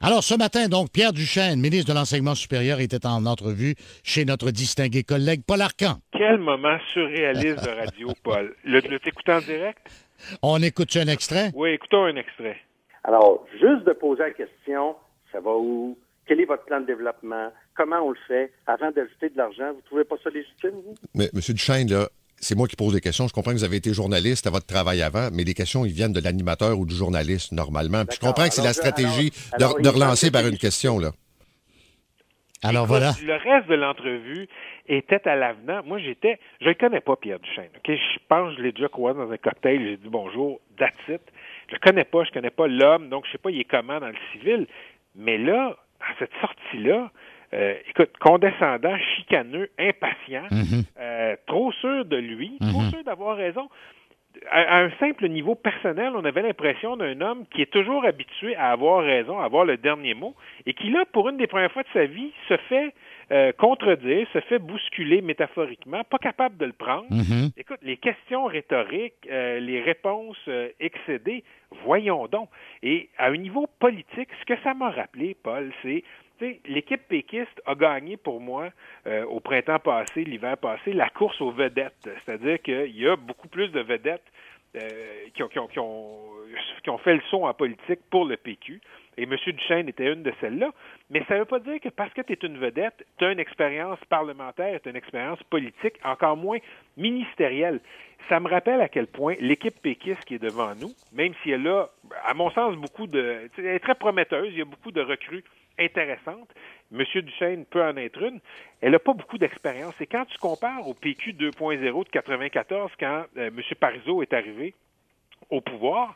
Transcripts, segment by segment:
Alors, ce matin, donc, Pierre Duchesne, ministre de l'Enseignement supérieur, était en entrevue chez notre distingué collègue Paul Arcan. Quel moment surréaliste de radio, Paul. Le t'écouter en direct? On écoute un extrait? Oui, écoutons un extrait. Alors, juste de poser la question, ça va où? Quel est votre plan de développement? Comment on le fait? Avant d'ajouter de l'argent, vous trouvez pas ça légitime, vous? Mais, M. Duchesne, là, c'est moi qui pose des questions. Je comprends que vous avez été journaliste à votre travail avant, mais les questions, ils viennent de l'animateur ou du journaliste, normalement. Puis je comprends que c'est la stratégie de relancer par une question, là. Alors, écoute, voilà. Le reste de l'entrevue était à l'avenant. Moi, je le connais pas, Pierre Duchesne. Okay? Je pense que je l'ai déjà croisé dans un cocktail. J'ai dit bonjour, that's it. Je le connais pas, je connais pas l'homme, donc je sais pas il est comment dans le civil. Mais là, dans cette sortie-là, écoute, condescendant, chicaneux, impatient, trop sûr de lui, trop sûr d'avoir raison. À un simple niveau personnel, on avait l'impression d'un homme qui est toujours habitué à avoir raison, à avoir le dernier mot, et qui, là, pour une des premières fois de sa vie, se fait contredire, se fait bousculer métaphoriquement, pas capable de le prendre. Écoute, les questions rhétoriques, les réponses excédées, voyons donc. Et à un niveau politique, ce que ça m'a rappelé, Paul, c'est l'équipe péquiste a gagné pour moi au printemps passé, l'hiver passé, la course aux vedettes. C'est-à-dire qu'il y a beaucoup plus de vedettes qui ont fait le saut en politique pour le PQ. Et M. Duchesne était une de celles-là. Mais ça ne veut pas dire que parce que tu es une vedette, tu as une expérience parlementaire, tu as une expérience politique, encore moins ministérielle. Ça me rappelle à quel point l'équipe péquiste qui est devant nous, même si elle a, à mon sens, elle est très prometteuse, il y a beaucoup de recrues intéressantes. M. Duchesne peut en être une. Elle n'a pas beaucoup d'expérience. Et quand tu compares au PQ 2.0 de 94, quand M. Parizeau est arrivé au pouvoir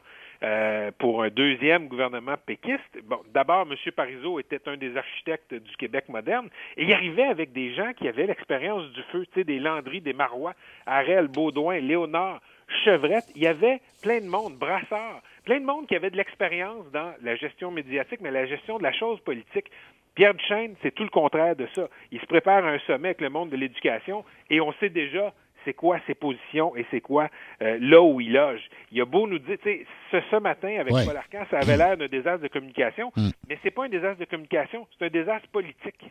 pour un deuxième gouvernement péquiste, bon, d'abord, M. Parizeau était un des architectes du Québec moderne, et il arrivait avec des gens qui avaient l'expérience du feu, tu sais, des Landry, des Marois, Harel, Baudouin, Léonard, Chevrette. Il y avait plein de monde, Brassard, plein de monde qui avait de l'expérience dans la gestion médiatique, mais la gestion de la chose politique. Pierre Duchesne, c'est tout le contraire de ça. Il se prépare à un sommet avec le monde de l'éducation et on sait déjà c'est quoi ses positions et c'est quoi là où il loge. Il a beau nous dire, tu sais, ce matin avec Paul Arcan, ça avait l'air d'un désastre de communication, mais c'est pas un désastre de communication, c'est un désastre politique.